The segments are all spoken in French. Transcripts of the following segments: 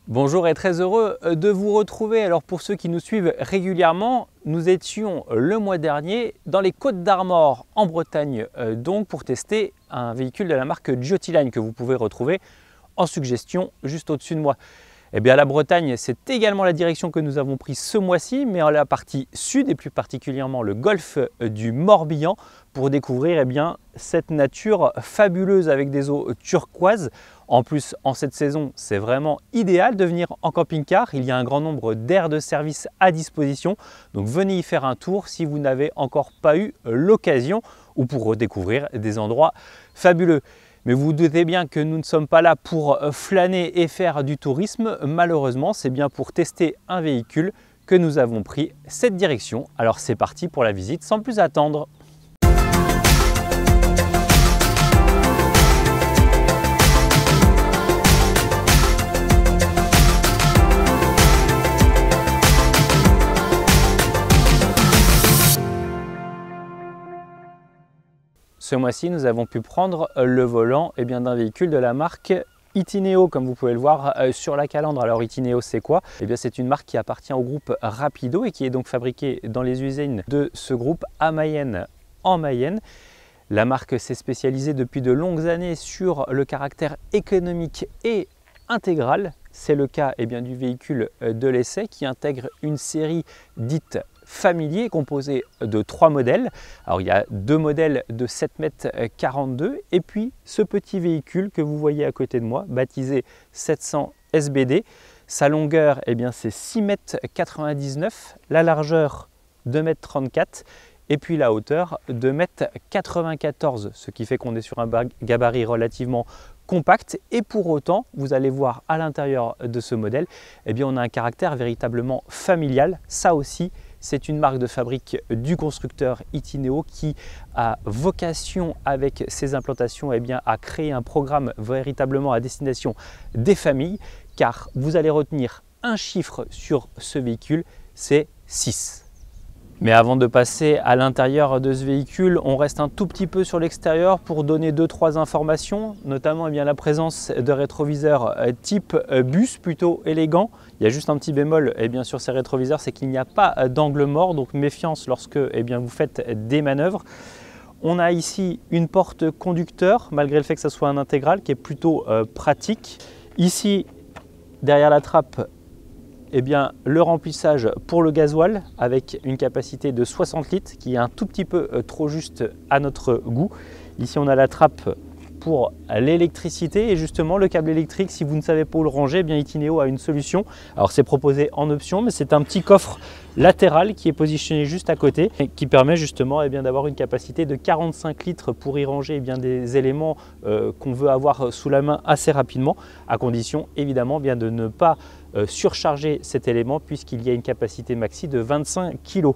Bonjour et très heureux de vous retrouver. Alors pour ceux qui nous suivent régulièrement, nous étions le mois dernier dans les Côtes d'Armor en Bretagne donc pour tester un véhicule de la marque Giotiline que vous pouvez retrouver en suggestion juste au-dessus de moi. Eh bien la Bretagne, c'est également la direction que nous avons prise ce mois-ci, mais en la partie sud et plus particulièrement le golfe du Morbihan pour découvrir cette nature fabuleuse avec des eaux turquoises. En plus, en cette saison, c'est vraiment idéal de venir en camping-car. Il y a un grand nombre d'aires de service à disposition. Donc venez y faire un tour si vous n'avez encore pas eu l'occasion ou pour redécouvrir des endroits fabuleux. Mais vous vous doutez bien que nous ne sommes pas là pour flâner et faire du tourisme. Malheureusement, c'est bien pour tester un véhicule que nous avons pris cette direction. Alors c'est parti pour la visite sans plus attendre. Ce mois-ci, nous avons pu prendre le volant d'un véhicule de la marque Itineo, comme vous pouvez le voir sur la calandre. Alors Itineo, c'est quoi? C'est une marque qui appartient au groupe Rapido et qui est donc fabriquée dans les usines de ce groupe à Mayenne, en Mayenne. La marque s'est spécialisée depuis de longues années sur le caractère économique et intégral. C'est le cas du véhicule de l'essai qui intègre une série dite familier composé de 3 modèles. Alors il y a 2 modèles de 7,42 m et puis ce petit véhicule que vous voyez à côté de moi, baptisé 700 SBD. Sa longueur c'est 6,99 m, la largeur 2,34 m et puis la hauteur 2,94 m, ce qui fait qu'on est sur un gabarit relativement compact. Et pour autant, vous allez voir à l'intérieur de ce modèle, on a un caractère véritablement familial. Ça aussi, c'est une marque de fabrique du constructeur Itineo qui a vocation avec ses implantations à créer un programme véritablement à destination des familles, car vous allez retenir un chiffre sur ce véhicule, c'est 6. Mais avant de passer à l'intérieur de ce véhicule, on reste un tout petit peu sur l'extérieur pour donner 2-3 informations, notamment la présence de rétroviseurs type bus plutôt élégant. Il y a juste un petit bémol sur ces rétroviseurs, c'est qu'il n'y a pas d'angle mort, donc méfiance lorsque vous faites des manœuvres. On a ici une porte conducteur, malgré le fait que ce soit un intégral, qui est plutôt pratique. Ici, derrière la trappe, le remplissage pour le gasoil avec une capacité de 60 litres qui est un tout petit peu trop juste à notre goût. Ici on a la trappe pour l'électricité et justement le câble électrique, si vous ne savez pas où le ranger, Itineo a une solution. Alors c'est proposé en option, mais c'est un petit coffre latéral qui est positionné juste à côté et qui permet justement d'avoir une capacité de 45 litres pour y ranger des éléments qu'on veut avoir sous la main assez rapidement, à condition évidemment de ne pas surcharger cet élément puisqu'il y a une capacité maxi de 25 kg.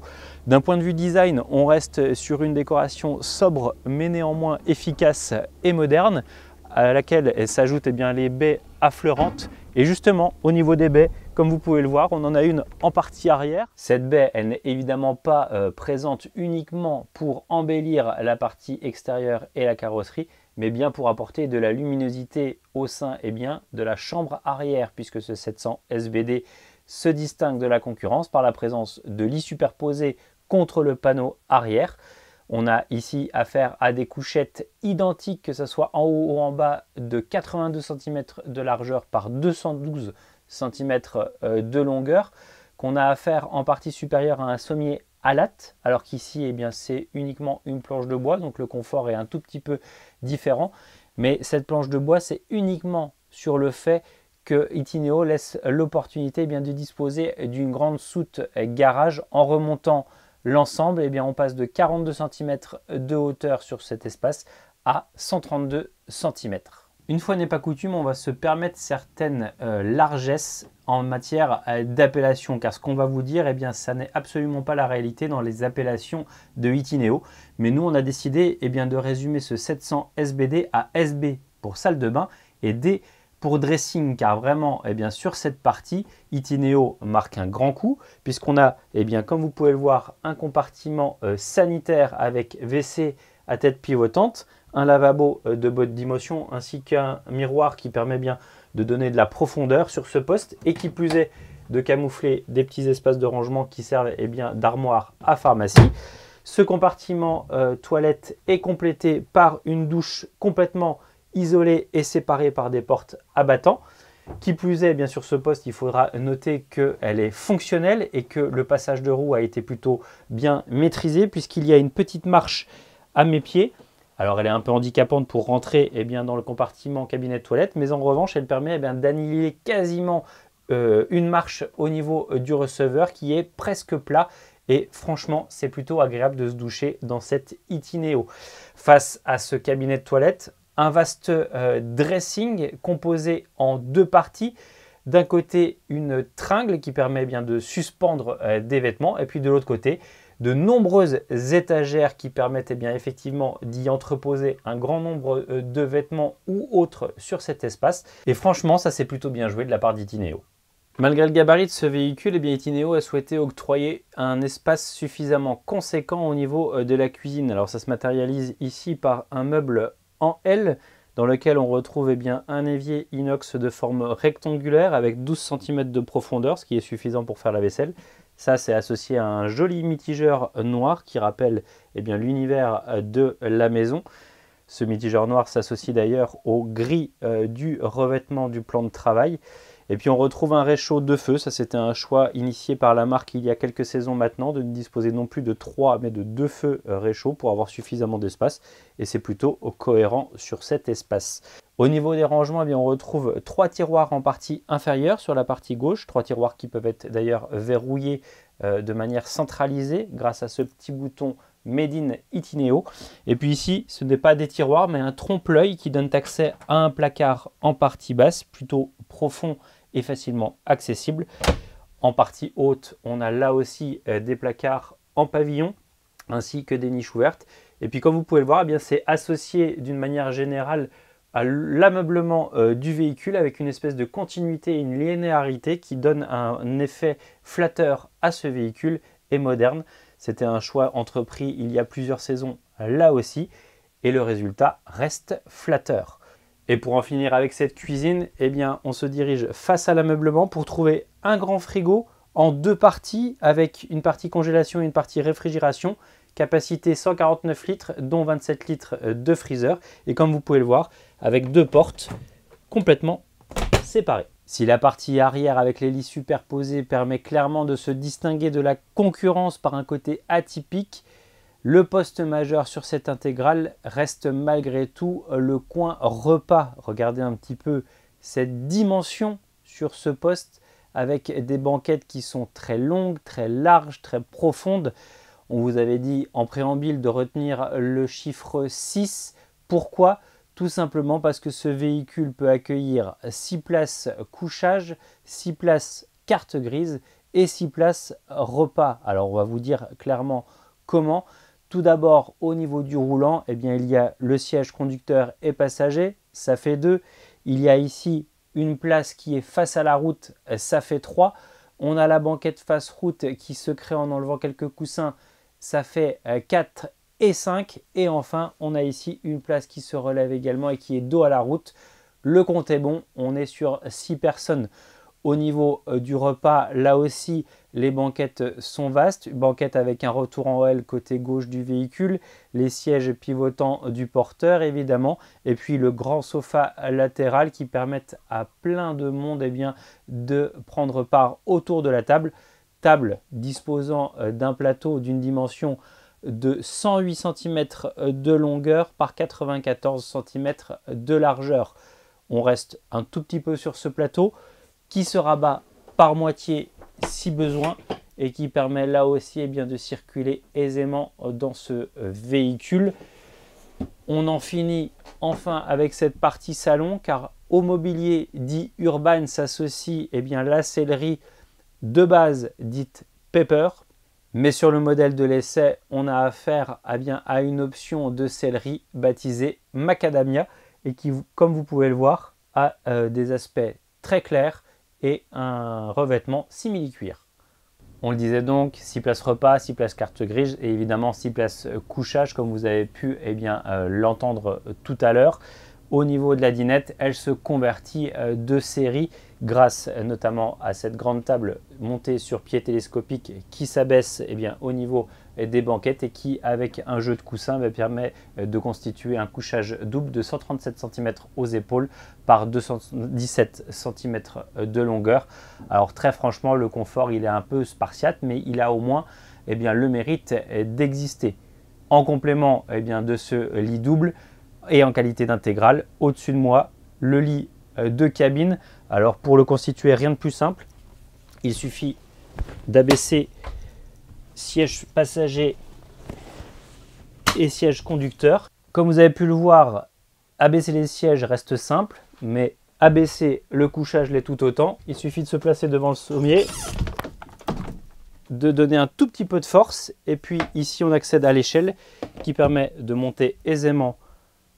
D'un point de vue design, on reste sur une décoration sobre mais néanmoins efficace et moderne, à laquelle s'ajoutent les baies affleurantes. Et justement, au niveau des baies, comme vous pouvez le voir, on en a une en partie arrière. Cette baie, elle n'est évidemment pas présente uniquement pour embellir la partie extérieure et la carrosserie, mais bien pour apporter de la luminosité au sein de la chambre arrière, puisque ce 700 SBD se distingue de la concurrence par la présence de lits superposés contre le panneau arrière. On a ici affaire à des couchettes identiques, que ce soit en haut ou en bas, de 82 cm de largeur par 212 cm de longueur, qu'on a affaire en partie supérieure à un sommier à latte, alors qu'ici c'est uniquement une planche de bois, donc le confort est un tout petit peu différent. Mais cette planche de bois, c'est uniquement sur le fait que Itineo laisse l'opportunité de disposer d'une grande soute garage. En remontant l'ensemble, on passe de 42 cm de hauteur sur cet espace à 132 cm. Une fois n'est pas coutume, on va se permettre certaines largesses en matière d'appellation, car ce qu'on va vous dire, ça n'est absolument pas la réalité dans les appellations de Itineo. Mais nous, on a décidé de résumer ce 700 SBD à SB pour salle de bain et D pour dressing, car vraiment, sur cette partie, Itineo marque un grand coup, puisqu'on a, comme vous pouvez le voir, un compartiment sanitaire avec WC à tête pivotante, un lavabo de botte d'émotion ainsi qu'un miroir qui permet de donner de la profondeur sur ce poste et qui plus est de camoufler des petits espaces de rangement qui servent d'armoire à pharmacie. Ce compartiment toilette est complété par une douche complètement isolée et séparée par des portes à battants. Qui plus est, bien sûr, ce poste, il faudra noter qu'elle est fonctionnelle et que le passage de roue a été plutôt bien maîtrisé puisqu'il y a une petite marche à mes pieds. Alors, elle est un peu handicapante pour rentrer dans le compartiment cabinet de toilette, mais en revanche, elle permet d'annihiler quasiment une marche au niveau du receveur qui est presque plat. Et franchement, c'est plutôt agréable de se doucher dans cette Itineo. Face à ce cabinet de toilette, un vaste dressing composé en deux parties. D'un côté, une tringle qui permet de suspendre des vêtements. Et puis de l'autre côté, de nombreuses étagères qui permettent effectivement d'y entreposer un grand nombre de vêtements ou autres sur cet espace. Et franchement, ça c'est plutôt bien joué de la part d'Itineo. Malgré le gabarit de ce véhicule, Itineo a souhaité octroyer un espace suffisamment conséquent au niveau de la cuisine. Alors ça se matérialise ici par un meuble en L dans lequel on retrouve un évier inox de forme rectangulaire avec 12 cm de profondeur, ce qui est suffisant pour faire la vaisselle. Ça, c'est associé à un joli mitigeur noir qui rappelle l'univers de la maison. Ce mitigeur noir s'associe d'ailleurs au gris du revêtement du plan de travail. Et puis on retrouve un réchaud de feu. Ça, c'était un choix initié par la marque il y a quelques saisons maintenant, de ne disposer non plus de 3 mais de 2 feux réchauds pour avoir suffisamment d'espace. Et c'est plutôt cohérent sur cet espace. Au niveau des rangements, on retrouve 3 tiroirs en partie inférieure sur la partie gauche. 3 tiroirs qui peuvent être d'ailleurs verrouillés de manière centralisée grâce à ce petit bouton Made in Itineo. Et puis ici, ce n'est pas des tiroirs mais un trompe-l'œil qui donne accès à un placard en partie basse, plutôt profond et facilement accessible. En partie haute, on a là aussi des placards en pavillon ainsi que des niches ouvertes. Et puis comme vous pouvez le voir, c'est associé d'une manière générale à l'ameublement du véhicule avec une espèce de continuité et une linéarité qui donne un effet flatteur à ce véhicule et moderne. C'était un choix entrepris il y a plusieurs saisons là aussi et le résultat reste flatteur. Et pour en finir avec cette cuisine, on se dirige face à l'ameublement pour trouver un grand frigo en deux parties avec une partie congélation et une partie réfrigération. Capacité 149 litres, dont 27 litres de freezer. Et comme vous pouvez le voir, avec deux portes complètement séparées. Si la partie arrière avec les lits superposés permet clairement de se distinguer de la concurrence par un côté atypique, le poste majeur sur cette intégrale reste malgré tout le coin repas. Regardez un petit peu cette dimension sur ce poste avec des banquettes qui sont très longues, très larges, très profondes. On vous avait dit en préambule de retenir le chiffre 6. Pourquoi ? Tout simplement parce que ce véhicule peut accueillir 6 places couchage, 6 places carte grise et 6 places repas. Alors on va vous dire clairement comment. Tout d'abord, au niveau du roulant, il y a le siège conducteur et passager, ça fait 2. Il y a ici une place qui est face à la route, ça fait 3. On a la banquette face route qui se crée en enlevant quelques coussins, ça fait 4 et 5. Et enfin, on a ici une place qui se relève également et qui est dos à la route. Le compte est bon, on est sur 6 personnes. Au niveau du repas, là aussi, les banquettes sont vastes. Une banquette avec un retour en L côté gauche du véhicule, les sièges pivotants du porteur évidemment, et puis le grand sofa latéral qui permettent à plein de monde de prendre part autour de la table. Table disposant d'un plateau d'une dimension de 108 cm de longueur par 94 cm de largeur. On reste un tout petit peu sur ce plateau qui se rabat par moitié si besoin et qui permet là aussi de circuler aisément dans ce véhicule. On en finit enfin avec cette partie salon car au mobilier dit urbain s'associe la sellerie de base dite Pepper. Mais sur le modèle de l'essai, on a affaire à une option de sellerie baptisée Macadamia et qui, comme vous pouvez le voir, a des aspects très clairs et un revêtement simili-cuir. On le disait donc, 6 places repas, 6 places carte grise et évidemment 6 places couchage comme vous avez pu l'entendre tout à l'heure. au niveau de la dinette, elle se convertit de série grâce notamment à cette grande table montée sur pied télescopique qui s'abaisse au niveau des banquettes et qui, avec un jeu de coussins, permet de constituer un couchage double de 137 cm aux épaules par 217 cm de longueur. Alors très franchement, le confort il est un peu spartiate, mais il a au moins le mérite d'exister. En complément de ce lit double et en qualité d'intégrale, au-dessus de moi, le lit de cabine. Alors pour le constituer, rien de plus simple, il suffit d'abaisser siège passager et siège conducteur. Comme vous avez pu le voir, abaisser les sièges reste simple, mais abaisser le couchage l'est tout autant. Il suffit de se placer devant le sommier, de donner un tout petit peu de force, et puis ici on accède à l'échelle qui permet de monter aisément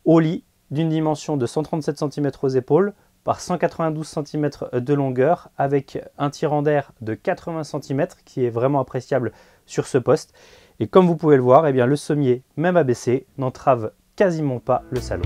au lit d'une dimension de 137 cm aux épaules par 192 cm de longueur, avec un tirant d'air de 80 cm qui est vraiment appréciable sur ce poste. Et comme vous pouvez le voir, le sommier, même abaissé, n'entrave quasiment pas le salon.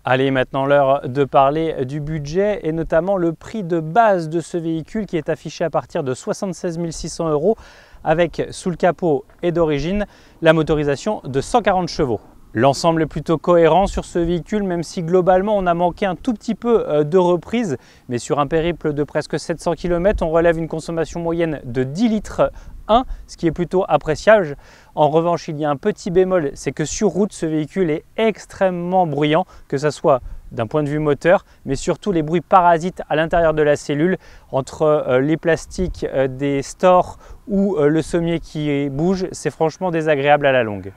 Allez, maintenant l'heure de parler du budget et notamment le prix de base de ce véhicule qui est affiché à partir de 76 600 € avec sous le capot et d'origine la motorisation de 140 chevaux. L'ensemble est plutôt cohérent sur ce véhicule, même si globalement on a manqué un tout petit peu de reprise, mais sur un périple de presque 700 km, on relève une consommation moyenne de 10 litres 1, ce qui est plutôt appréciable. En revanche, il y a un petit bémol, c'est que sur route, ce véhicule est extrêmement bruyant, que ce soit d'un point de vue moteur, mais surtout les bruits parasites à l'intérieur de la cellule, entre les plastiques des stores ou le sommier qui bouge, c'est franchement désagréable à la longue.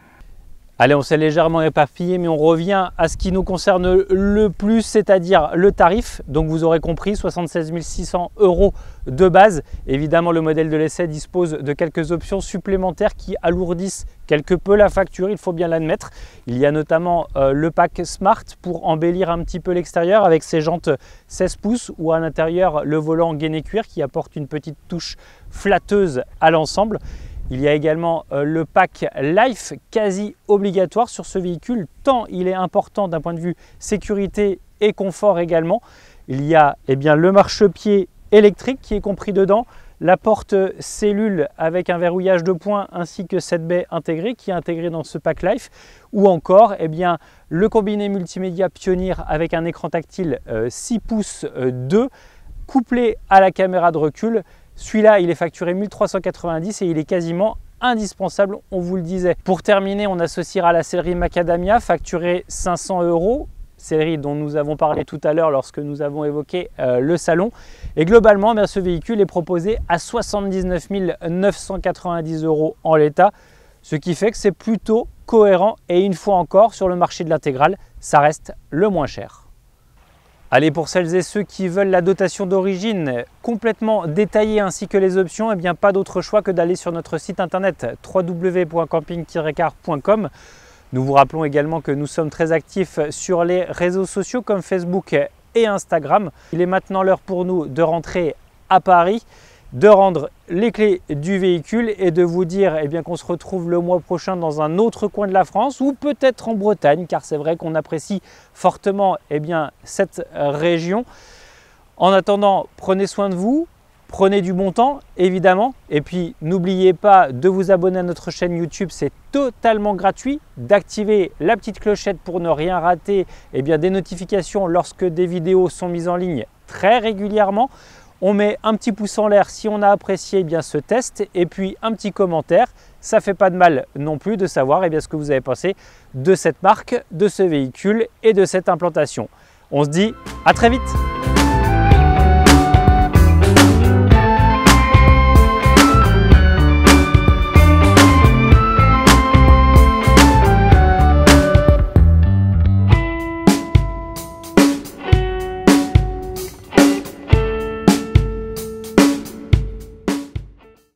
Allez, on s'est légèrement éparpillé, mais on revient à ce qui nous concerne le plus, c'est-à-dire le tarif. Donc vous aurez compris, 76 600 € de base. Évidemment, le modèle de l'essai dispose de quelques options supplémentaires qui alourdissent quelque peu la facture, il faut bien l'admettre. Il y a notamment le pack Smart pour embellir un petit peu l'extérieur avec ses jantes 16 pouces ou à l'intérieur le volant gainé cuir qui apporte une petite touche flatteuse à l'ensemble. Il y a également le pack Life quasi obligatoire sur ce véhicule, tant il est important d'un point de vue sécurité et confort également. Il y a le marchepied électrique qui est compris dedans, la porte cellule avec un verrouillage de poing ainsi que cette baie intégrée qui est intégrée dans ce pack Life, ou encore le combiné multimédia Pioneer avec un écran tactile 6 pouces 2 couplé à la caméra de recul. Celui-là, il est facturé 1390 et il est quasiment indispensable, on vous le disait. Pour terminer, on associera la sellerie Macadamia, facturée 500 €, sellerie dont nous avons parlé tout à l'heure lorsque nous avons évoqué le salon. Et globalement, ce véhicule est proposé à 79 990 € en l'état, ce qui fait que c'est plutôt cohérent et une fois encore, sur le marché de l'intégrale, ça reste le moins cher. Allez, pour celles et ceux qui veulent la dotation d'origine complètement détaillée ainsi que les options, pas d'autre choix que d'aller sur notre site internet www.camping-car.com. Nous vous rappelons également que nous sommes très actifs sur les réseaux sociaux comme Facebook et Instagram. Il est maintenant l'heure pour nous de rentrer à Paris, de rendre les clés du véhicule et de vous dire qu'on se retrouve le mois prochain dans un autre coin de la France ou peut-être en Bretagne, car c'est vrai qu'on apprécie fortement cette région. En attendant, prenez soin de vous, prenez du bon temps évidemment, et puis n'oubliez pas de vous abonner à notre chaîne YouTube, c'est totalement gratuit, d'activer la petite clochette pour ne rien rater des notifications lorsque des vidéos sont mises en ligne très régulièrement. On met un petit pouce en l'air si on a apprécié ce test et puis un petit commentaire. Ça ne fait pas de mal non plus de savoir ce que vous avez pensé de cette marque, de ce véhicule et de cette implantation. On se dit à très vite.